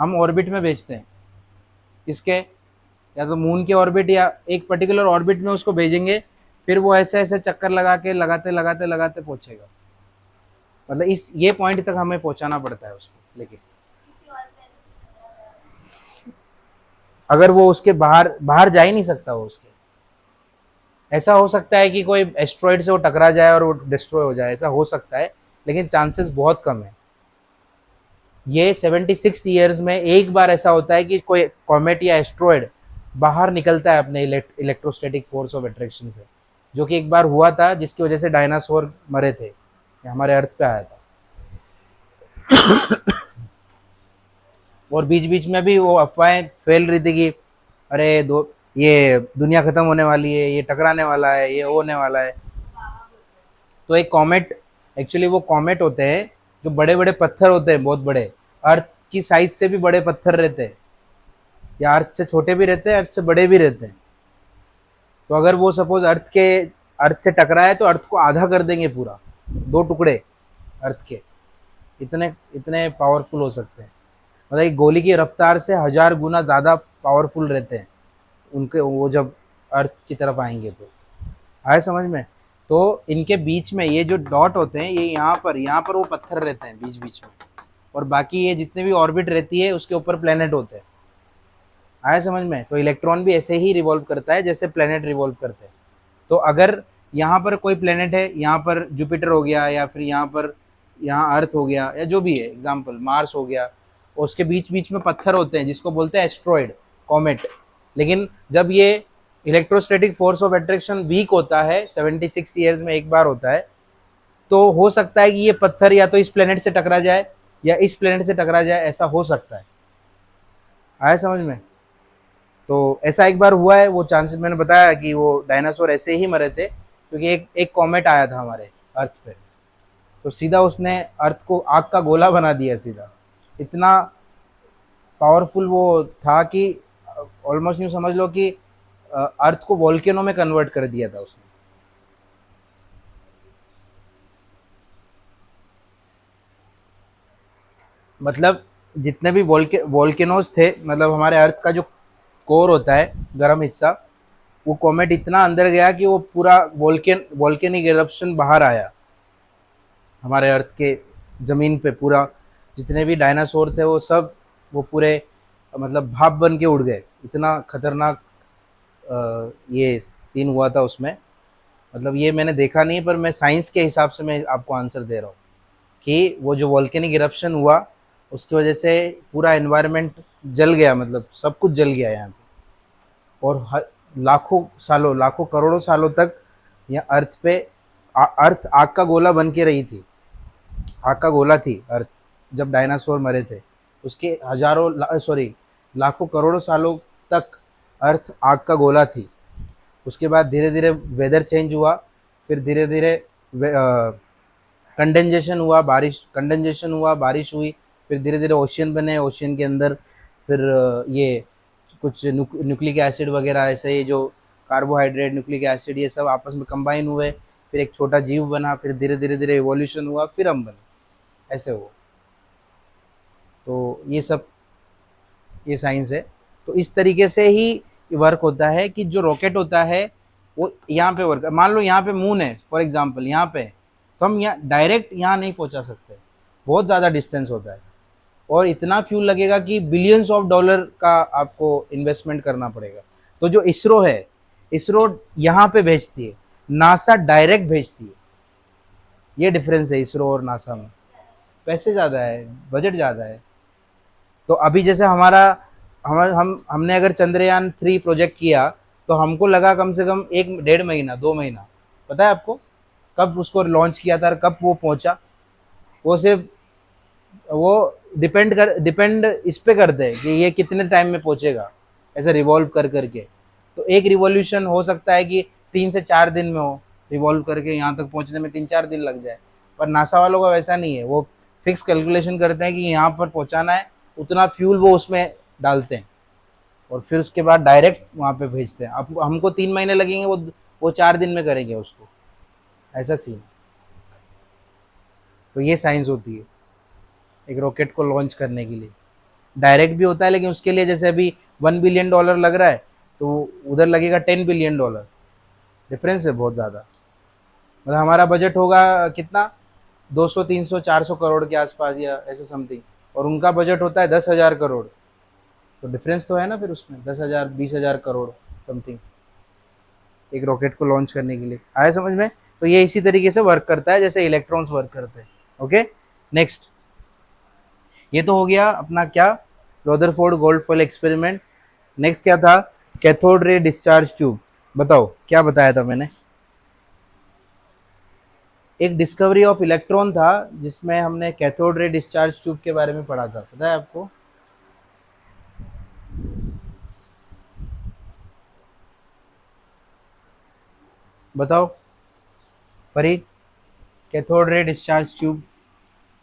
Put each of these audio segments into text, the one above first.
हम ऑर्बिट में भेजते हैं, किसके, या तो मून के ऑर्बिट या एक पर्टिकुलर ऑर्बिट में उसको भेजेंगे, फिर वो ऐसे ऐसे चक्कर लगा के लगाते लगाते लगाते पहुंचेगा। मतलब इस ये पॉइंट तक हमें पहुंचाना पड़ता है उसको, लेकिन अगर वो उसके बाहर बाहर जा ही नहीं सकता वो उसके। ऐसा हो सकता है कि कोई एस्ट्रॉइड से वो टकरा जाए और वो डिस्ट्रॉय हो जाए, ऐसा हो सकता है, लेकिन चांसेस बहुत कम है। ये 76 ईयर्स में एक बार ऐसा होता है कि कोई कॉमेट या एस्ट्रॉइड बाहर निकलता है अपने इलेक्ट्रोस्टैटिक फोर्स ऑफ अट्रैक्शन से, जो कि एक बार हुआ था, जिसकी वजह से डायनासोर मरे थे, हमारे अर्थ पे आया था। और बीच बीच में भी वो अफवाहें फैल रही थी कि अरे दो, ये दुनिया खत्म होने वाली है, ये टकराने वाला है, ये होने वाला है। तो एक कॉमेट, एक्चुअली वो कॉमेट होते हैं जो बड़े बड़े पत्थर होते हैं, बहुत बड़े, अर्थ की साइज से भी बड़े पत्थर रहते हैं, या अर्थ से छोटे भी रहते हैं, अर्थ से बड़े भी रहते हैं। तो अगर वो सपोज अर्थ से टकराए तो अर्थ को आधा कर देंगे पूरा, दो टुकड़े अर्थ के, इतने इतने पावरफुल हो सकते हैं। मतलब एक गोली की रफ्तार से 1000 गुना ज़्यादा पावरफुल रहते हैं उनके, वो जब अर्थ की तरफ आएंगे तो, आए समझ में। तो इनके बीच में ये जो डॉट होते हैं, ये यहाँ पर वो पत्थर रहते हैं बीच बीच में, और बाकी ये जितने भी ऑर्बिट रहती है उसके ऊपर प्लेनेट होते हैं, आया समझ में। तो इलेक्ट्रॉन भी ऐसे ही रिवॉल्व करता है जैसे प्लेनेट रिवॉल्व करते हैं। तो अगर यहाँ पर कोई प्लेनेट है, यहाँ पर जुपिटर हो गया, या फिर यहाँ पर, यहाँ अर्थ हो गया, या जो भी है एग्जाम्पल मार्स हो गया, और उसके बीच बीच में पत्थर होते हैं जिसको बोलते हैं एस्ट्रॉयड, कॉमेट। लेकिन जब ये electrostatic force of attraction weak होता है, 76 ईयर्स में एक बार होता है, तो हो सकता है कि ये पत्थर या तो इस प्लेनेट से टकरा जाए या इस प्लेनेट से टकरा जाए, ऐसा हो सकता है, आया समझ में। तो ऐसा एक बार हुआ है, वो चांसेस मैंने बताया कि वो डायनासोर ऐसे ही मरे थे, क्योंकि एक एक कॉमेट आया था हमारे अर्थ पे, तो सीधा उसने अर्थ को आग का गोला बना दिया सीधा। इतना पावरफुल वो था कि ऑलमोस्ट यूँ समझ लो कि अर्थ को वोल्केनो में कन्वर्ट कर दिया था उसने। मतलब जितने भी वोल्केनोज थे, मतलब हमारे अर्थ का जो कोर होता है, गर्म हिस्सा, वो कॉमेट इतना अंदर गया कि वो पूरा वोल्केनिक इरप्शन बाहर आया हमारे अर्थ के ज़मीन पे पूरा। जितने भी डायनासोर थे वो सब, वो पूरे मतलब भाप बन के उड़ गए। इतना खतरनाक ये सीन हुआ था उसमें। मतलब ये मैंने देखा नहीं, पर मैं साइंस के हिसाब से मैं आपको आंसर दे रहा हूँ कि वो जो वॉल्केनिक इरप्शन हुआ, उसकी वजह से पूरा एनवायरनमेंट जल गया, मतलब सब कुछ जल गया यहाँ पे। और लाखों सालों, लाखों करोड़ों सालों तक यहाँ अर्थ पे अर्थ आग का गोला बन के रही थी। आग का गोला थी अर्थ, जब डायनासोर मरे थे उसके हजारों सॉरी लाखों करोड़ों सालों तक अर्थ आग का गोला थी। उसके बाद धीरे धीरे वेदर चेंज हुआ, फिर धीरे धीरे कंडेंजेशन हुआ, बारिश हुई, फिर धीरे धीरे ओशियन बने, ओशियन के अंदर फिर ये कुछ न्यूक्लिक एसिड वगैरह, ऐसे ही जो कार्बोहाइड्रेट, न्यूक्लिक एसिड, ये सब आपस में कंबाइन हुए, फिर एक छोटा जीव बना, फिर धीरे धीरे धीरे इवोल्यूशन हुआ, फिर हम बने, ऐसे हुआ। तो ये सब, ये साइंस है। तो इस तरीके से ही वर्क होता है कि जो रॉकेट होता है वो यहाँ पे वर्क, मान लो यहाँ पे मून है फॉर एग्जांपल, यहाँ पे, तो हम यहाँ डायरेक्ट यहाँ नहीं पहुँचा सकते, बहुत ज़्यादा डिस्टेंस होता है, और इतना फ्यूल लगेगा कि बिलियंस ऑफ डॉलर का आपको इन्वेस्टमेंट करना पड़ेगा। तो जो इसरो है, इसरो यहाँ पे भेजती है, नासा डायरेक्ट भेजती है। ये डिफरेंस है इसरो और नासा में, पैसे ज़्यादा है, बजट ज़्यादा है। तो अभी जैसे हमारा, हमने अगर चंद्रयान 3 प्रोजेक्ट किया, तो हमको लगा कम से कम 1 डेढ़ महीना 2 महीना। पता है आपको कब उसको लॉन्च किया था और कब वो पहुंचा? वो सिर्फ वो डिपेंड इस पे करते हैं कि ये कितने टाइम में पहुंचेगा, ऐसे रिवॉल्व कर करके। तो एक रिवॉल्यूशन हो सकता है कि 3 से 4 दिन में हो, रिवॉल्व करके यहाँ तक पहुंचने में 3 4 दिन लग जाए। पर नासा वालों का वैसा नहीं है, वो फिक्स कैलकुलेशन करते हैं कि यहाँ पर पहुँचाना है, उतना फ्यूल वो उसमें डालते हैं, और फिर उसके बाद डायरेक्ट वहाँ पे भेजते हैं। अब हमको 3 महीने लगेंगे, वो 4 दिन में करेंगे उसको, ऐसा सीन। तो ये साइंस होती है एक रॉकेट को लॉन्च करने के लिए। डायरेक्ट भी होता है, लेकिन उसके लिए जैसे अभी $1 बिलियन लग रहा है तो उधर लगेगा $10 बिलियन। डिफरेंस है बहुत ज़्यादा। मतलब हमारा बजट होगा कितना, 200 300 400 करोड़ के आसपास या ऐसे समथिंग, और उनका बजट होता है 10,000 करोड़। तो डिफरेंस तो है ना फिर उसमें, 10,000 20,000 करोड़ समथिंग एक रॉकेट को लॉन्च करने के लिए। आया समझ में? तो ये इसी तरीके से वर्क करता है जैसे इलेक्ट्रॉन्स वर्क करते हैं। Okay, next. ये तो हो गया अपना क्या, रदरफोर्ड गोल्डफेल एक्सपेरिमेंट। नेक्स्ट क्या था, कैथोड रे डिस्चार्ज ट्यूब। बताओ क्या बताया था मैंने? एक डिस्कवरी ऑफ इलेक्ट्रॉन था जिसमें हमने कैथोड रे डिस्चार्ज ट्यूब के बारे में पढ़ा था, पता है आपको? बताओ परी, कैथोड रे डिस्चार्ज ट्यूब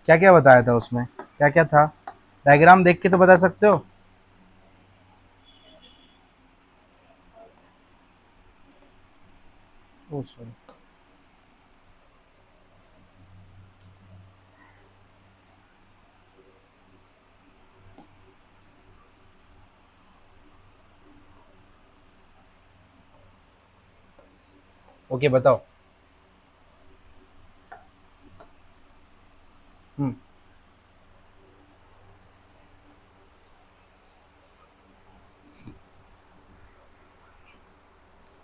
क्या क्या बताया था उसमें, क्या क्या था? डायग्राम देख के तो बता सकते हो। ओ सॉरी। ओके बताओ। हम्म,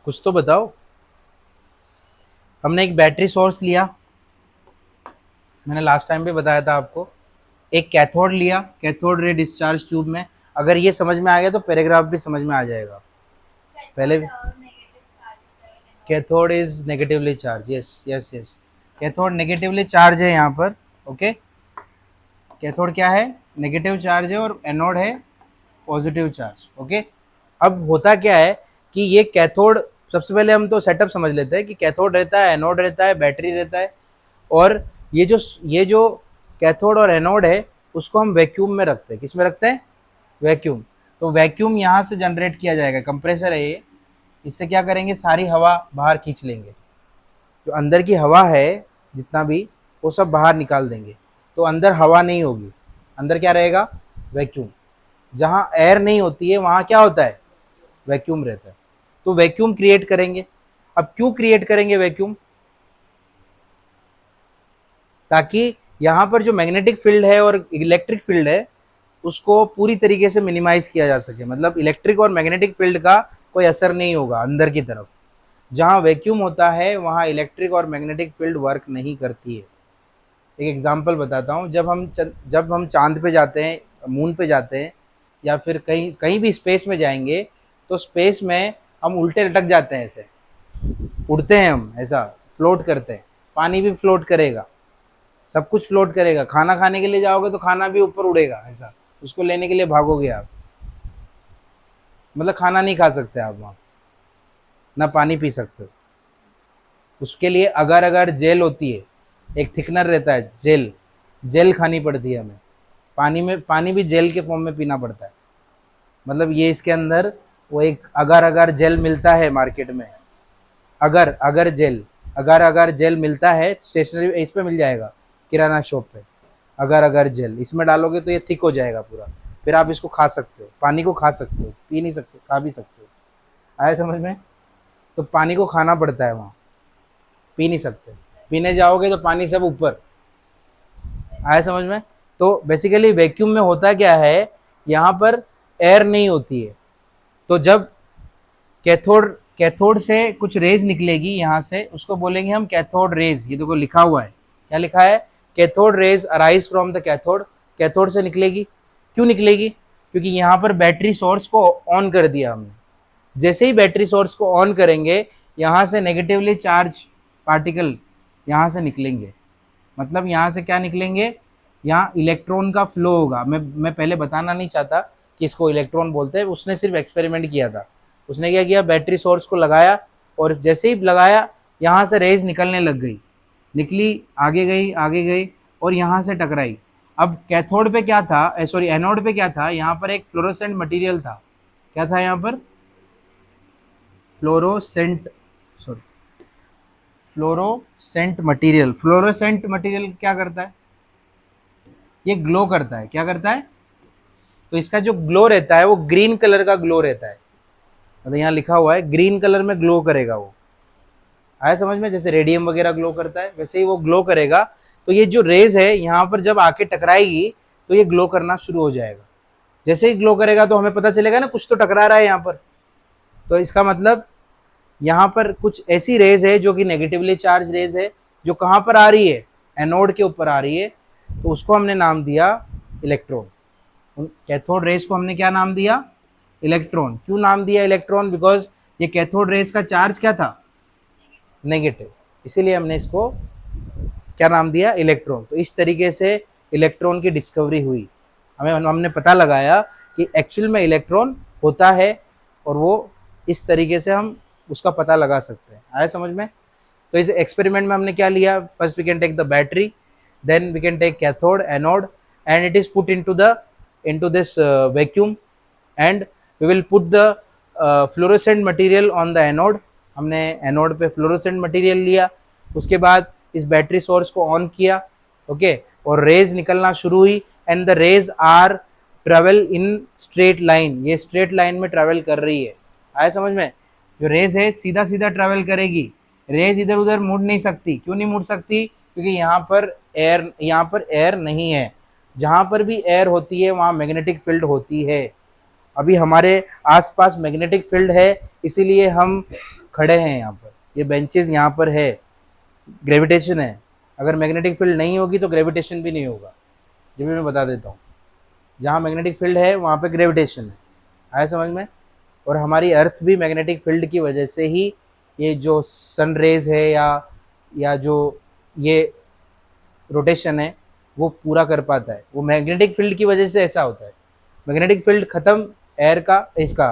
कुछ तो बताओ। हमने एक बैटरी सोर्स लिया, मैंने लास्ट टाइम भी बताया था आपको। एक कैथोड लिया, कैथोड रे डिस्चार्ज ट्यूब में। अगर ये समझ में आ गया तो पैराग्राफ भी समझ में आ जाएगा। पहले cathode is negatively charge, yes yes yes. Cathode negatively charge है यहाँ पर। ओके, कैथोड क्या है, नेगेटिव चार्ज है, और एनोड है पॉजिटिव चार्ज। ओके, अब होता क्या है कि ये कैथोड, सबसे पहले हम तो सेटअप समझ लेते हैं कि कैथोड रहता है, एनोड रहता है, बैटरी रहता है, और ये जो कैथोड और एनोड है उसको हम वैक्यूम में रखते हैं। किस में रखते हैं? वैक्यूम। तो वैक्यूम यहाँ से जनरेट किया जाएगा, कंप्रेसर है ये। इससे क्या करेंगे, सारी हवा बाहर खींच लेंगे, जो अंदर की हवा है जितना भी, वो सब बाहर निकाल देंगे। तो अंदर हवा नहीं होगी, अंदर क्या रहेगा, वैक्यूम। जहाँ एयर नहीं होती है वहाँ क्या होता है, वैक्यूम रहता है। तो वैक्यूम क्रिएट करेंगे। अब क्यों क्रिएट करेंगे वैक्यूम? ताकि यहाँ पर जो मैग्नेटिक फील्ड है और इलेक्ट्रिक फील्ड है उसको पूरी तरीके से मिनिमाइज किया जा सके, मतलब इलेक्ट्रिक और मैग्नेटिक फील्ड का कोई असर नहीं होगा अंदर की तरफ। जहाँ वैक्यूम होता है वहाँ इलेक्ट्रिक और मैग्नेटिक फील्ड वर्क नहीं करती है। एक एग्जांपल बताता हूँ, जब हम चांद पे जाते हैं, मून पे जाते हैं, या फिर कहीं कहीं भी स्पेस में जाएंगे, तो स्पेस में हम उल्टे लटक जाते हैं, ऐसे उड़ते हैं हम, ऐसा फ्लोट करते हैं। पानी भी फ्लोट करेगा, सब कुछ फ्लोट करेगा। खाना खाने के लिए जाओगे तो खाना भी ऊपर उड़ेगा, ऐसा उसको लेने के लिए भागोगे आप, मतलब खाना नहीं खा सकते आप वहाँ, ना पानी पी सकते हो। उसके लिए अगर अगर जेल होती है, एक थिकनर रहता है जेल, जेल खानी पड़ती है हमें। पानी में, पानी भी जेल के फॉर्म में पीना पड़ता है। मतलब ये इसके अंदर वो एक अगर अगर जेल मिलता है मार्केट में, अगर अगर जेल, अगर अगर जेल मिलता है स्टेशनरी, इस पे मिल जाएगा किराना शॉप पे। अगर अगर जेल इसमें डालोगे तो ये थिक हो जाएगा पूरा, फिर आप इसको खा सकते हो। पानी को खा सकते हो, पी नहीं सकते, खा भी सकते हो। आया समझ में? तो पानी को खाना पड़ता है वहाँ, पी नहीं सकते। पीने जाओगे तो पानी सब ऊपर। आया समझ में? तो बेसिकली वैक्यूम में होता क्या है, यहाँ पर एयर नहीं होती है। तो जब कैथोड कैथोड से कुछ रेज निकलेगी यहाँ से, उसको बोलेंगे हम कैथोड रेज। ये देखो लिखा हुआ है, क्या लिखा है, cathode rays arise from the cathode. Cathode से निकलेगी। क्यों निकलेगी? क्योंकि यहाँ पर बैटरी सोर्स को ऑन कर दिया हमने। जैसे ही बैटरी सोर्स को ऑन करेंगे, यहाँ से नेगेटिवली चार्ज पार्टिकल यहाँ से निकलेंगे। मतलब यहाँ से क्या निकलेंगे, यहाँ इलेक्ट्रॉन का फ्लो होगा। मैं पहले बताना नहीं चाहता कि इसको इलेक्ट्रॉन बोलते हैं, उसने सिर्फ एक्सपेरिमेंट किया था। उसने क्या किया, बैटरी सोर्स को लगाया, और जैसे ही लगाया यहाँ से रेज निकलने लग गई, निकली, आगे गई आगे गई, और यहाँ से टकराई। अब कैथोड पे क्या था, सॉरी एनोड पे क्या था, यहाँ पर एक फ्लोरोसेंट मटेरियल था। क्या था यहाँ पर, fluorescent, sorry fluorescent material. Fluorescent material क्या करता है, ये ग्लो करता है। क्या करता है? तो इसका जो ग्लो रहता है वो ग्रीन कलर का ग्लो रहता है, मतलब यहाँ लिखा हुआ है ग्रीन कलर में ग्लो करेगा वो। आया समझ में? जैसे रेडियम वगैरह ग्लो करता है वैसे ही वो ग्लो करेगा। तो ये जो रेज है यहाँ पर जब आके टकराएगी तो ये ग्लो करना शुरू हो जाएगा। जैसे ही ग्लो करेगा तो हमें पता चलेगा ना कुछ तो टकरा रहा है यहाँ पर। तो इसका मतलब यहाँ पर कुछ ऐसी रेज है जो कि नेगेटिवली चार्ज रेज है, जो कहाँ पर आ रही है, एनोड के ऊपर आ रही है, तो उसको हमने नाम दिया इलेक्ट्रॉन। कैथोड रेज को हमने क्या नाम दिया? इलेक्ट्रॉन। क्यों नाम दिया इलेक्ट्रॉन? बिकॉज ये कैथोड रेज का चार्ज क्या था? नेगेटिव, इसीलिए हमने इसको क्या नाम दिया? इलेक्ट्रॉन। तो इस तरीके से इलेक्ट्रॉन की डिस्कवरी हुई। हमने पता लगाया कि एक्चुअल में इलेक्ट्रॉन होता है, और वो इस तरीके से हम उसका पता लगा सकते हैं। आया समझ में? तो इस एक्सपेरिमेंट में हमने क्या लिया? First we can take the battery, then we can take cathode, anode, and it is put into this vacuum, and we will put the fluorescent material on the anode. हमने एनोड पे fluorescent material लिया, उसके बाद इस battery source को on किया, okay, और rays निकलना शुरू हुई, and the rays are travel in straight line. ये स्ट्रेट लाइन में ट्रेवल कर रही है। आया समझ में? जो रेज है सीधा सीधा ट्रेवल करेगी, रेज इधर उधर मुड़ नहीं सकती। क्यों नहीं मुड़ सकती? क्योंकि यहाँ पर एयर नहीं है। जहां पर भी एयर होती है वहां मैग्नेटिक फील्ड होती है। अभी हमारे आसपास मैग्नेटिक फील्ड है, इसीलिए हम खड़े हैं यहाँ पर, ये बेंचेस यहाँ पर है, ग्रेविटेशन है। अगर मैग्नेटिक फील्ड नहीं होगी तो ग्रेविटेशन भी नहीं होगा। ये भी मैं बता देता हूँ, जहाँ मैग्नेटिक फील्ड है वहाँ पे ग्रेविटेशन है। आया समझ में? और हमारी अर्थ भी मैग्नेटिक फील्ड की वजह से ही ये जो सन रेज है या जो ये रोटेशन है वो पूरा कर पाता है, वो मैग्नेटिक फील्ड की वजह से ऐसा होता है। मैग्नेटिक फील्ड खत्म एयर का, इसका,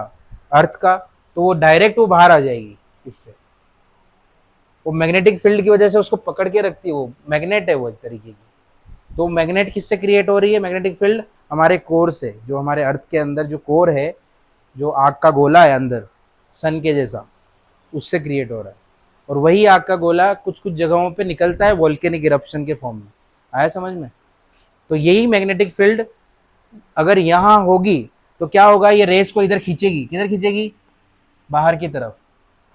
अर्थ का, तो वो डायरेक्ट वो बाहर आ जाएगी इससे। वो मैग्नेटिक फील्ड की वजह से उसको पकड़ के रखती है, वो मैग्नेट है वो एक तरीके की। तो मैग्नेट किससे क्रिएट हो रही है? मैग्नेटिक फील्ड हमारे कोर से, जो हमारे अर्थ के अंदर जो कोर है, जो आग का गोला है अंदर सन के जैसा, उससे क्रिएट हो रहा है। और वही आग का गोला कुछ कुछ जगहों पे निकलता है वोल्केनिक इरप्शन के फॉर्म में। आया समझ में? तो यही मैग्नेटिक फील्ड अगर यहाँ होगी तो क्या होगा? ये रेस को इधर खींचेगी। किधर खींचेगी? बाहर की तरफ।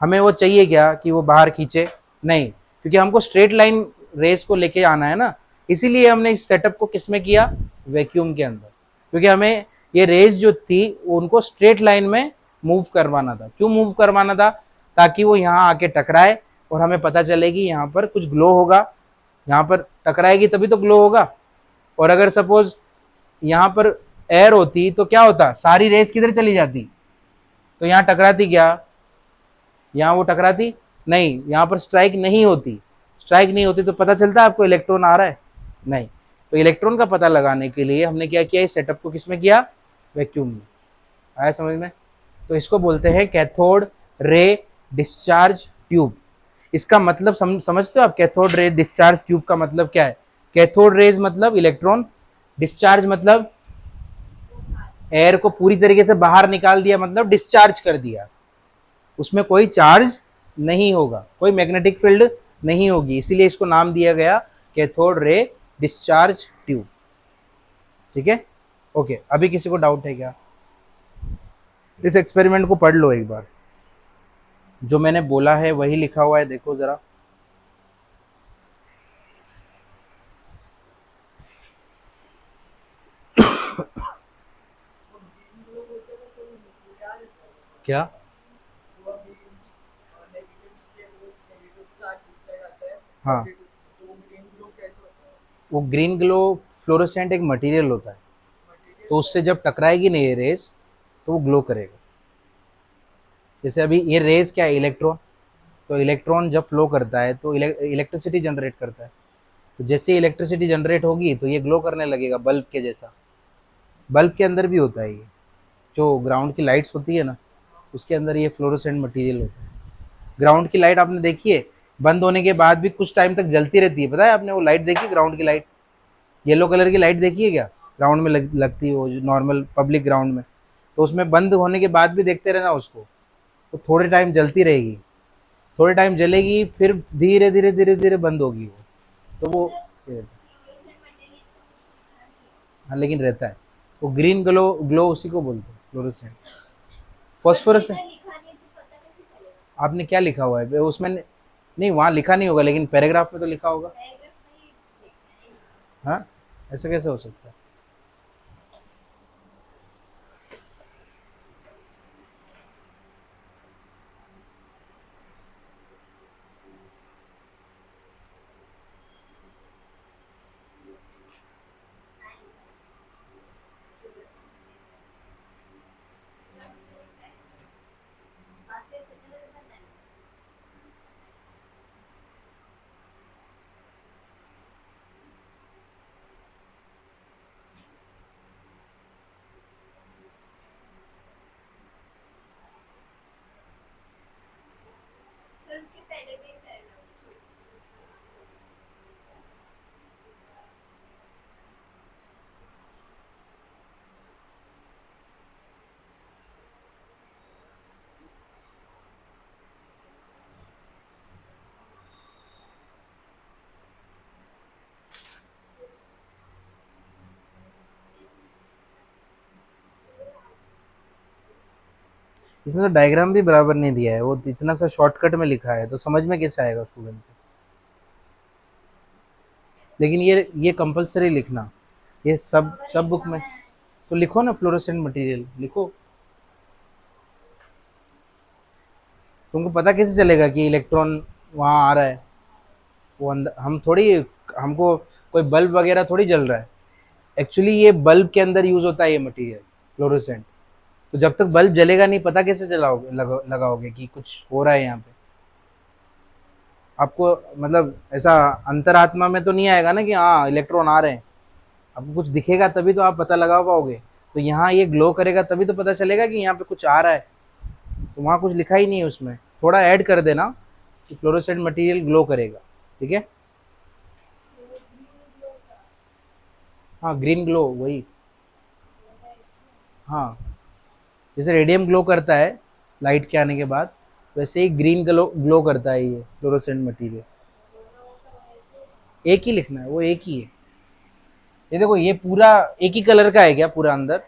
हमें वो चाहिए क्या कि वो बाहर खींचे? नहीं, क्योंकि हमको स्ट्रेट लाइन रेस को लेके आना है ना। इसीलिए हमने इस सेटअप को किसमें किया? वैक्यूम के अंदर। क्योंकि हमें ये रेस जो थी उनको स्ट्रेट लाइन में मूव करवाना था। क्यों मूव करवाना था? ताकि वो यहाँ आके टकराए और हमें पता चले कि यहाँ पर कुछ ग्लो होगा। यहाँ पर टकराएगी तभी तो ग्लो होगा। और अगर सपोज यहाँ पर एयर होती तो क्या होता? सारी रेस किधर चली जाती? तो यहाँ टकराती क्या? यहाँ वो टकराती नहीं, यहाँ पर स्ट्राइक नहीं होती। स्ट्राइक नहीं होती तो पता चलता आपको इलेक्ट्रॉन आ रहा है? नहीं। तो इलेक्ट्रॉन का पता लगाने के लिए हमने क्या किया? इस सेटअप को किसमें किया? वैक्यूम में। आया समझ में? तो इसको बोलते हैं कैथोड रे डिस्चार्ज ट्यूब। इसका मतलब समझते हो आप? कैथोड रे डिस्चार्ज ट्यूब का मतलब क्या है? कैथोड रेज मतलब इलेक्ट्रॉन, डिस्चार्ज मतलब एयर को पूरी तरीके से बाहर निकाल दिया, मतलब डिस्चार्ज कर दिया। उसमें कोई चार्ज नहीं होगा, कोई मैग्नेटिक फील्ड नहीं होगी, इसीलिए इसको नाम दिया गया कैथोड रे डिस्चार्ज ट्यूब। ठीक है, ओके। अभी किसी को डाउट है क्या? इस एक्सपेरिमेंट को पढ़ लो एक बार, जो मैंने बोला है वही लिखा हुआ है, देखो जरा। क्या? हाँ, वो ग्रीन ग्लो फ्लोरोसेंट एक मटेरियल होता है, तो उससे जब टकराएगी ना ये रेस तो वो ग्लो करेगा। जैसे अभी ये रेस क्या है? इलेक्ट्रॉन। तो इलेक्ट्रॉन जब फ्लो करता है तो इलेक्ट्रिसिटी जनरेट करता है। तो जैसे इलेक्ट्रिसिटी जनरेट होगी तो ये ग्लो करने लगेगा, बल्ब के जैसा। बल्ब के अंदर भी होता है ये, जो ग्राउंड की लाइट्स होती है ना, उसके अंदर ये फ्लोरोसेंट मटेरियल होता है। ग्राउंड की लाइट आपने देखी है, बंद होने के बाद भी कुछ टाइम तक जलती रहती है, पता है आपने? वो लाइट देखी, ग्राउंड की लाइट, येलो कलर की लाइट देखी है क्या? ग्राउंड में लगती है वो, नॉर्मल पब्लिक ग्राउंड में। तो उसमें बंद होने के बाद भी देखते रहना उसको, तो थोड़े टाइम जलती रहेगी, थोड़े टाइम जलेगी, फिर धीरे धीरे धीरे धीरे बंद होगी वो। तो वो, हाँ लेकिन रहता है, वो ग्रीन ग्लो, ग्लो उसी को बोलते हैं फ्लोरोसेंट। फॉस्फोरस आपने क्या लिखा हुआ है उसमें? नहीं, वहाँ लिखा नहीं होगा, लेकिन पैराग्राफ में तो लिखा होगा। हाँ, ऐसा कैसे हो सकता है? इसमें तो डायग्राम भी बराबर नहीं दिया है, वो इतना सा शॉर्टकट में लिखा है, तो समझ में कैसे आएगा स्टूडेंट को? लेकिन ये कंपलसरी लिखना, ये सब बुक में। तो लिखो ना फ्लोरोसेंट मटेरियल लिखो। तुमको पता कैसे चलेगा कि इलेक्ट्रॉन वहाँ आ रहा है? वो अंदर हम थोड़ी, हमको कोई बल्ब वगैरह थोड़ी जल रहा है। एक्चुअली ये बल्ब के अंदर यूज होता है ये मटेरियल फ्लोरोसेंट। तो जब तक बल्ब जलेगा नहीं, पता कैसे चलाओगे, लगाओगे कि कुछ हो रहा है यहाँ पे? आपको मतलब ऐसा अंतरात्मा में तो नहीं आएगा ना कि हाँ इलेक्ट्रॉन आ रहे हैं। आपको कुछ दिखेगा तभी तो आप पता लगा पाओगे। तो यहाँ ये ग्लो करेगा तभी तो पता चलेगा कि यहाँ पे कुछ आ रहा है। तो वहाँ कुछ लिखा ही नहीं है उसमें, थोड़ा ऐड कर देना कि फ्लोरोसेंट मटेरियल ग्लो करेगा। ठीक है, हाँ ग्रीन ग्लो वही। हाँ, जैसे रेडियम ग्लो करता है लाइट के आने के बाद, वैसे ही ग्रीन ग्लो ग्लो करता है ये फ्लोरोसेंट मटेरियल। एक ही लिखना है, वो एक ही है। ये देखो, ये पूरा एक ही कलर का है क्या पूरा अंदर?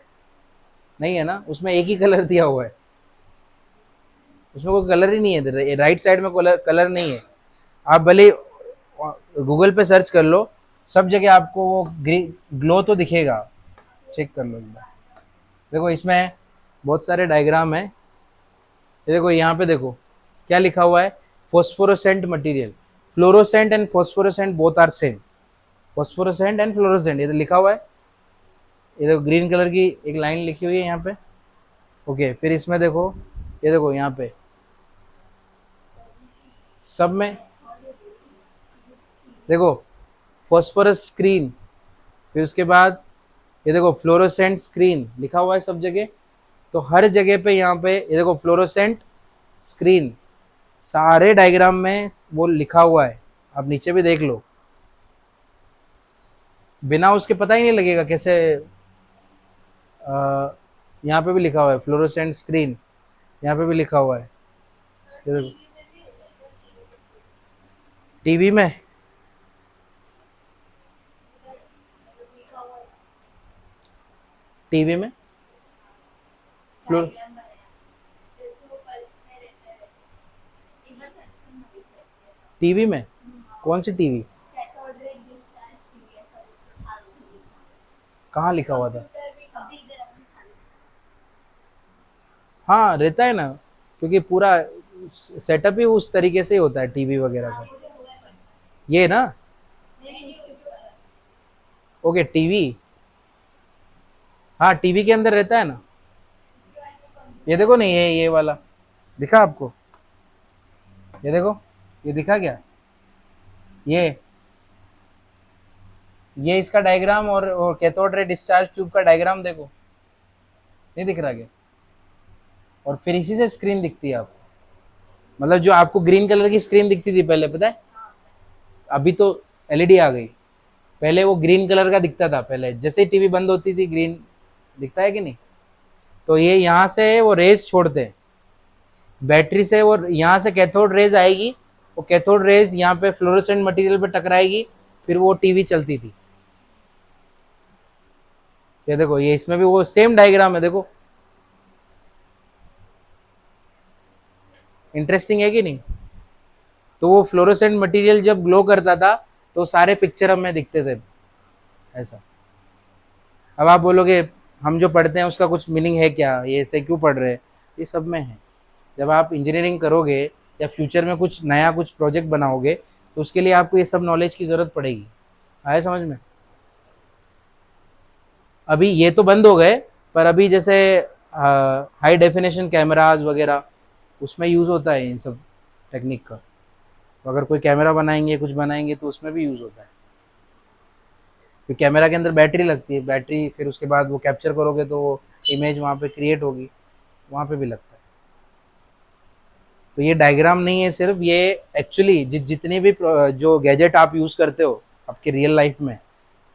नहीं है ना, उसमें एक ही कलर दिया हुआ है, उसमें कोई कलर ही नहीं है। राइट साइड में कलर नहीं है। आप भले गूगल पे सर्च कर लो, सब जगह आपको वो ग्रीन ग्लो तो दिखेगा। चेक कर लो एक बार। देखो इसमें बहुत सारे डायग्राम है। ये देखो यहाँ पे देखो क्या लिखा हुआ है, phosphorescent material. Fluorescent and phosphorescent both are same. Phosphorescent and fluorescent ये तो लिखा हुआ है। ये देखो ग्रीन कलर की एक लाइन लिखी हुई है यहाँ पे। ओके, फिर इसमें देखो, ये देखो यहाँ पे सब में देखो फॉस्फोरस स्क्रीन, फिर उसके बाद ये देखो फ्लोरोसेंट स्क्रीन लिखा हुआ है सब जगह। तो हर जगह पे यहाँ पे ये देखो फ्लोरोसेंट स्क्रीन, सारे डायग्राम में वो लिखा हुआ है। आप नीचे भी देख लो, बिना उसके पता ही नहीं लगेगा कैसे। यहाँ पे भी लिखा हुआ है फ्लोरोसेंट स्क्रीन, यहाँ पे भी लिखा हुआ है। ये देखो टीवी में, टीवी में फ्लोर टीवी में कौन सी टीवी? कहाँ लिखा हुआ था? हाँ रहता है ना, क्योंकि पूरा सेटअप ही उस तरीके से ही होता है टीवी वगैरह का। ये ना, ओके टीवी, हाँ टीवी के अंदर रहता है ना। ये देखो नहीं, ये वाला दिखा आपको? ये देखो, ये दिखा क्या? ये ये इसका डायग्राम और कैथोड रे डिस्चार्ज ट्यूब का डायग्राम देखो, नहीं दिख रहा क्या? और फिर इसी से स्क्रीन दिखती है आपको। मतलब जो आपको ग्रीन कलर की स्क्रीन दिखती थी पहले, पता है अभी तो एलईडी आ गई। पहले वो ग्रीन कलर का दिखता था, पहले जैसे ही टीवी बंद होती थी ग्रीन दिखता है कि नहीं। तो ये यहाँ से वो रेज छोड़ते हैं बैटरी से, वो यहाँ से कैथोड रेज आएगी, वो कैथोड रेज यहाँ पे फ्लोरोसेंट मटेरियल पे टकराएगी, फिर वो टीवी चलती थी। ये देखो, ये इसमें भी वो सेम डायग्राम है, देखो इंटरेस्टिंग है कि नहीं। तो वो फ्लोरोसेंट मटेरियल जब ग्लो करता था तो सारे पिक्चर हमें दिखते थे ऐसा। अब आप बोलोगे हम जो पढ़ते हैं उसका कुछ मीनिंग है क्या, ये ऐसे क्यों पढ़ रहे हैं? ये सब में है। जब आप इंजीनियरिंग करोगे या फ्यूचर में कुछ नया कुछ प्रोजेक्ट बनाओगे तो उसके लिए आपको ये सब नॉलेज की ज़रूरत पड़ेगी। आया समझ में? अभी ये तो बंद हो गए, पर अभी जैसे हाई डेफिनेशन कैमराज वगैरह उसमें यूज़ होता है इन सब टेक्निक का। तो अगर कोई कैमरा बनाएंगे कुछ बनाएंगे तो उसमें भी यूज़ होता है। फिर कैमरा के अंदर बैटरी लगती है, बैटरी फिर उसके बाद वो कैप्चर करोगे तो वो इमेज वहाँ पे क्रिएट होगी, वहाँ पे भी लगता है। तो ये डायग्राम नहीं है सिर्फ, ये एक्चुअली जितने भी जो गैजेट आप यूज़ करते हो आपके रियल लाइफ में,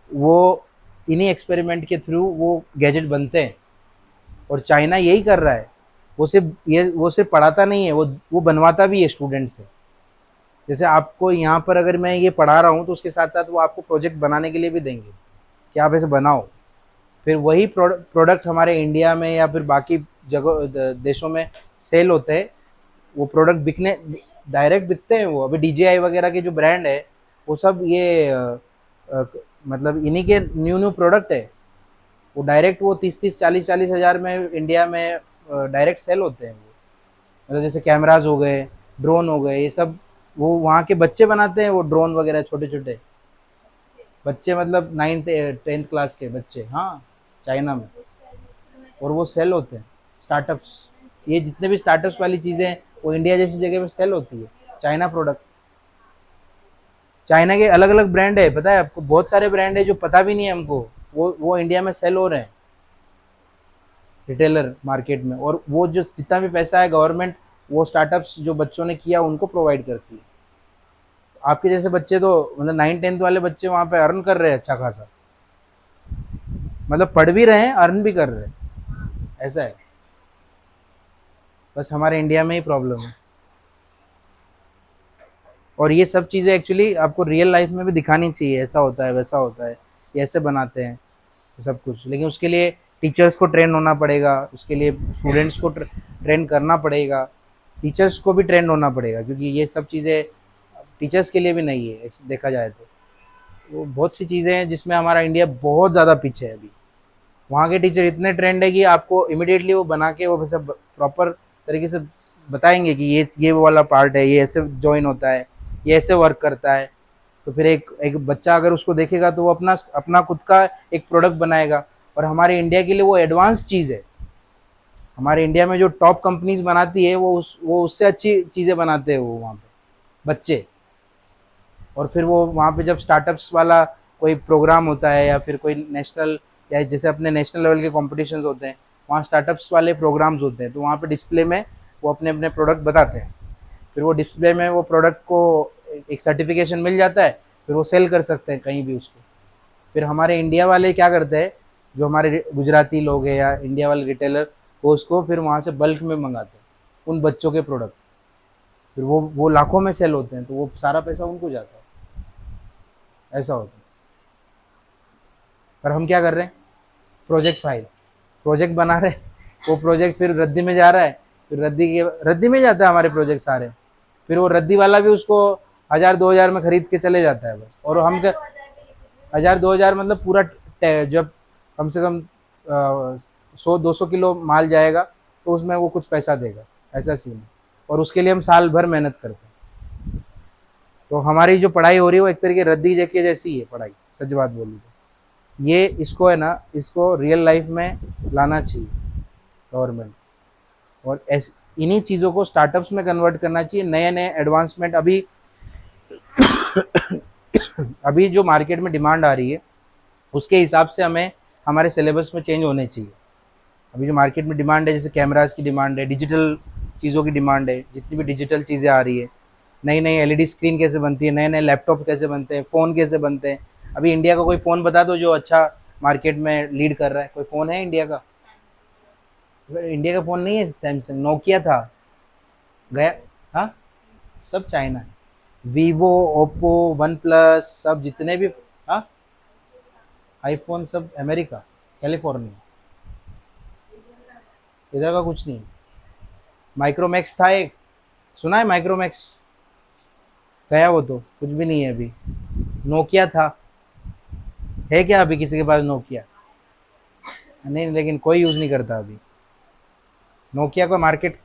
वो इन्हीं एक्सपेरिमेंट के थ्रू वो गैजेट बनते हैं। और चाइना यही कर रहा है। वो सिर्फ पढ़ाता नहीं है, वो बनवाता भी है स्टूडेंट से। जैसे आपको यहाँ पर अगर मैं ये पढ़ा रहा हूँ तो उसके साथ साथ वो आपको प्रोजेक्ट बनाने के लिए भी देंगे कि आप ऐसे बनाओ। फिर वही प्रोडक्ट हमारे इंडिया में या फिर बाकी जगह देशों में सेल होते हैं। वो प्रोडक्ट बिकने डायरेक्ट बिकते हैं। वो अभी DJI वगैरह के जो ब्रांड है वो सब ये अ, मतलब इन्हीं के न्यू न्यू प्रोडक्ट है। वो डायरेक्ट वो 30-30 40-40 हज़ार में इंडिया में डायरेक्ट सेल होते हैं। वो मतलब जैसे कैमराज हो गए, ड्रोन हो गए, ये सब वो वहाँ के बच्चे बनाते हैं। वो ड्रोन वगैरह छोटे छोटे बच्चे, मतलब 9th 10th क्लास के बच्चे, हाँ, चाइना में। और वो सेल होते हैं स्टार्टअप्स। ये जितने भी स्टार्टअप्स वाली चीज़ें हैं वो इंडिया जैसी जगह पे सेल होती है, चाइना प्रोडक्ट। चाइना के अलग अलग ब्रांड है, पता है आपको? बहुत सारे ब्रांड है जो पता भी नहीं है हमको। वो इंडिया में सेल हो रहे हैं रिटेलर मार्केट में। और वो जो जितना भी पैसा है गवर्नमेंट वो स्टार्टअप्स जो बच्चों ने किया उनको प्रोवाइड करती है। आपके जैसे बच्चे तो मतलब 9th 10th वाले बच्चे वहाँ पे अर्न कर रहे हैं अच्छा खासा, मतलब पढ़ भी रहे हैं अर्न भी कर रहे हैं, ऐसा है। बस हमारे इंडिया में ही प्रॉब्लम है। और ये सब चीज़ें एक्चुअली आपको रियल लाइफ में भी दिखानी चाहिए, ऐसा होता है वैसा होता है, ये ऐसे बनाते हैं सब कुछ। लेकिन उसके लिए टीचर्स को ट्रेन होना पड़ेगा, उसके लिए स्टूडेंट्स को ट्रेन करना पड़ेगा, टीचर्स को भी ट्रेन होना पड़ेगा, क्योंकि ये सब चीज़ें टीचर्स के लिए भी नहीं है ऐसे देखा जाए तो। वो बहुत सी चीज़ें हैं जिसमें हमारा इंडिया बहुत ज़्यादा पीछे है अभी। वहाँ के टीचर इतने ट्रेंड है कि आपको इमिडिएटली वो बना के वो सब प्रॉपर तरीके से बताएंगे कि ये वो वाला पार्ट है, ये ऐसे जॉइन होता है, ये ऐसे वर्क करता है। तो फिर एक एक बच्चा अगर उसको देखेगा तो वो अपना अपना खुद का एक प्रोडक्ट बनाएगा। और हमारे इंडिया के लिए वो एडवांस चीज़ है। हमारे इंडिया में जो टॉप कंपनीज बनाती है वो उससे अच्छी चीज़ें बनाते हैं वो वहाँ पे बच्चे। और फिर वो वहाँ पे जब स्टार्टअप्स वाला कोई प्रोग्राम होता है या फिर कोई नेशनल या जैसे अपने नेशनल लेवल के कॉम्पिटिशन्स होते हैं, वहाँ स्टार्टअप्स वाले प्रोग्राम्स होते हैं, तो वहाँ पे डिस्प्ले में वो अपने अपने प्रोडक्ट बताते हैं। फिर वो डिस्प्ले में वो प्रोडक्ट को एक सर्टिफिकेशन मिल जाता है, फिर वो सेल कर सकते हैं कहीं भी उसको। फिर हमारे इंडिया वाले क्या करते हैं, जो हमारे गुजराती लोग हैं या इंडिया वाले रिटेलर, वो उसको फिर वहाँ से बल्क में मंगाते हैं उन बच्चों के प्रोडक्ट। फिर वो लाखों में सेल होते हैं, तो वो सारा पैसा उनको जाता है, ऐसा होता है। पर हम क्या कर रहे हैं, प्रोजेक्ट फाइल, प्रोजेक्ट बना रहे हैं, वो प्रोजेक्ट फिर रद्दी में जा रहा है। फिर रद्दी में जाता है हमारे प्रोजेक्ट सारे। फिर वो रद्दी वाला भी उसको 1000-2000 में खरीद के चले जाता है बस। और हम क्या, 1000-2000 मतलब पूरा जब कम से कम 100-200 किलो माल जाएगा तो उसमें वो कुछ पैसा देगा, ऐसा सीन है। और उसके लिए हम साल भर मेहनत करते हैं। तो हमारी जो पढ़ाई हो रही है वो एक तरीके रद्दी जैसी जैसी है पढ़ाई, सच बात बोलूँ तो। ये इसको है ना, इसको रियल लाइफ में लाना चाहिए गवर्नमेंट। और ऐसे इन्हीं चीज़ों को स्टार्टअप्स में कन्वर्ट करना चाहिए। नए नए एडवांसमेंट अभी अभी जो मार्केट में डिमांड आ रही है उसके हिसाब से हमें हमारे सिलेबस में चेंज होने चाहिए। अभी जो मार्केट में डिमांड है, जैसे कैमराज की डिमांड है, डिजिटल चीज़ों की डिमांड है, जितनी भी डिजिटल चीज़ें आ रही है, नई नई LED स्क्रीन कैसे बनती है, नए नए लैपटॉप कैसे बनते हैं, फ़ोन कैसे बनते हैं। अभी इंडिया का कोई फ़ोन बता दो जो अच्छा मार्केट में लीड कर रहा है, कोई फ़ोन है इंडिया का? इंडिया का फ़ोन नहीं है, सैमसंग, नोकिया था, गया। हाँ, सब चाइना है। वीवो, ओप्पो, वन प्लस, सब जितने भी, हाँ, आईफोन सब अमेरिका। कैलिफोर्निया, इधर का कुछ नहीं। माइक्रोमैक्स था एक, सुना है माइक्रोमैक्स? गया वो तो कुछ भी नहीं है अभी। नोकिया था, है क्या अभी किसी के पास नोकिया? नहीं, लेकिन कोई यूज़ नहीं करता अभी। नोकिया का मार्केट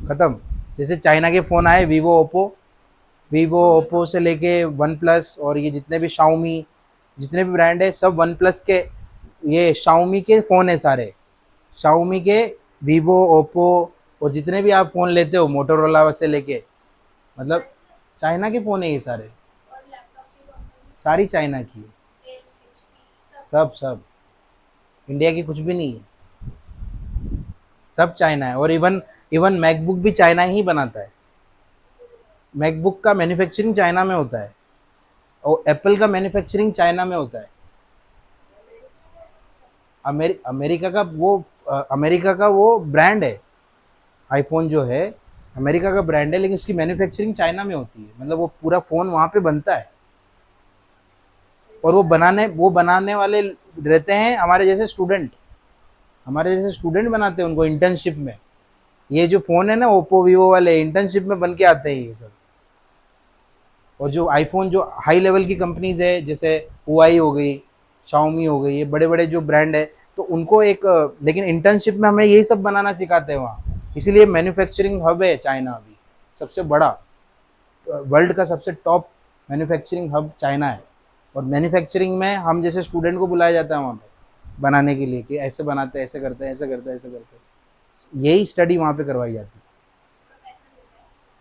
खत्म। जैसे चाइना के फ़ोन आए, वीवो ओप्पो से लेके वन प्लस, और ये जितने भी शाओमी, जितने भी ब्रांड है सब वन प्लस के, ये शाओमी के फ़ोन है सारे। शाओमी के, वीवो, ओप्पो, और जितने भी आप फ़ोन लेते हो मोटोरोला से लेके, मतलब चाइना के फ़ोन है ये सारे, सारी चाइना की है। सब सब इंडिया की कुछ भी नहीं है, सब चाइना है। और इवन इवन मैकबुक भी चाइना ही बनाता है। मैकबुक का मैन्युफैक्चरिंग चाइना में होता है, और एप्पल का मैन्युफैक्चरिंग चाइना में होता है। अमेरिका का वो ब्रांड है, आईफोन जो है अमेरिका का ब्रांड है, लेकिन उसकी मैन्युफैक्चरिंग चाइना में होती है। मतलब वो पूरा फ़ोन वहाँ पे बनता है, और वो बनाने वाले रहते हैं हमारे जैसे स्टूडेंट बनाते हैं उनको इंटर्नशिप में। ये जो फ़ोन है ना ओप्पो वीवो वाले, इंटर्नशिप में बन के आते हैं ये सब। और जो आईफोन जो हाई लेवल की कंपनीज है, जैसे हुआई हो गई, शाओमी हो गई, ये बड़े बड़े जो ब्रांड है, तो उनको एक लेकिन इंटर्नशिप में हमें यही सब बनाना सिखाते हैं वहाँ। इसीलिए मैन्युफैक्चरिंग हब है चाइना अभी सबसे बड़ा, वर्ल्ड का सबसे टॉप मैन्युफैक्चरिंग हब चाइना है। और मैन्युफैक्चरिंग में हम जैसे स्टूडेंट को बुलाया जाता है वहाँ पे बनाने के लिए, कि ऐसे बनाते हैं, ऐसे करते हैं, ऐसे करते हैं, ऐसे करते हैं, यही स्टडी वहाँ पे करवाई जाती है।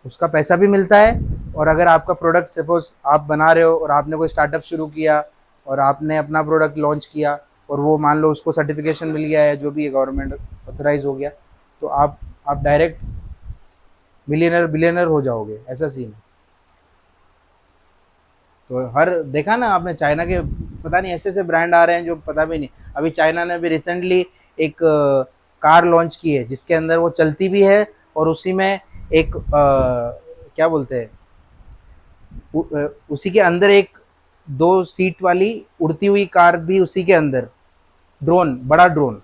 उसका पैसा भी मिलता है। और अगर आपका प्रोडक्ट सपोज आप बना रहे हो और आपने कोई स्टार्टअप शुरू किया, और आपने अपना प्रोडक्ट लॉन्च किया, और वो मान लो उसको सर्टिफिकेशन मिल गया है, जो भी है गवर्नमेंट ऑथराइज हो गया, तो आप डायरेक्ट मिलियनर बिलियनर हो जाओगे, ऐसा सीन है। तो हर देखा ना आपने चाइना के, पता नहीं ऐसे ऐसे ब्रांड आ रहे हैं जो पता भी नहीं। अभी चाइना ने भी रिसेंटली एक कार लॉन्च की है, जिसके अंदर वो चलती भी है, और उसी में एक क्या बोलते हैं, उसी के अंदर एक 2 सीट वाली उड़ती हुई कार भी उसी के अंदर, ड्रोन, बड़ा ड्रोन,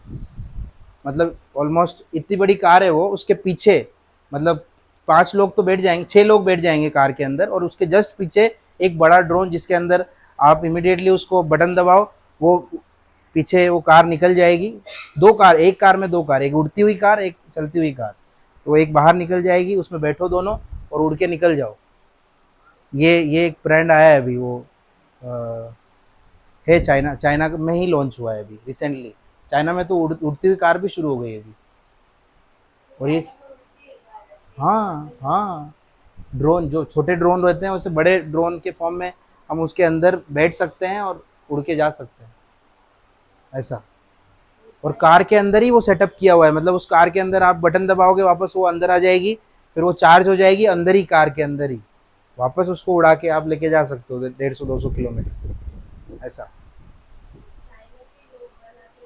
मतलब ऑलमोस्ट इतनी बड़ी कार है वो, उसके पीछे मतलब 5 लोग तो बैठ जाएंगे, 6 लोग बैठ जाएंगे कार के अंदर, और उसके जस्ट पीछे एक बड़ा ड्रोन, जिसके अंदर आप इमिडिएटली उसको बटन दबाओ, वो पीछे वो कार निकल जाएगी। 2 कार, एक कार में 2 कार, एक उड़ती हुई कार, एक चलती हुई कार, तो एक बाहर निकल जाएगी, उसमें बैठो दोनों और उड़ के निकल जाओ। ये एक ब्रांड आया है अभी, वो अ, है चाइना, चाइना में ही लॉन्च हुआ है अभी रिसेंटली। चाइना में तो उड़ती हुई कार भी शुरू हो गई है अभी। और ये, हाँ हाँ, ड्रोन, जो छोटे ड्रोन रहते हैं, उसे बड़े ड्रोन के फॉर्म में हम उसके अंदर बैठ सकते हैं और उड़ के जा सकते हैं, ऐसा। और कार के अंदर ही वो सेटअप किया हुआ है, मतलब उस कार के अंदर आप बटन दबाओगे, वापस वो अंदर आ जाएगी, फिर वो चार्ज हो जाएगी अंदर ही, कार के अंदर ही, वापस उसको उड़ा के आप लेके जा सकते हो 150-200 किलोमीटर, ऐसा।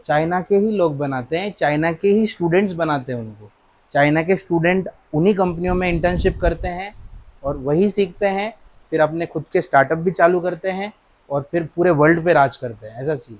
चाइना के ही लोग बनाते हैं, चाइना के ही स्टूडेंट्स बनाते हैं उनको। चाइना के स्टूडेंट उन्हीं कंपनियों में इंटर्नशिप करते हैं, और वही सीखते हैं, फिर अपने खुद के स्टार्टअप भी चालू करते हैं, और फिर पूरे वर्ल्ड पे राज करते हैं, ऐसा सीन।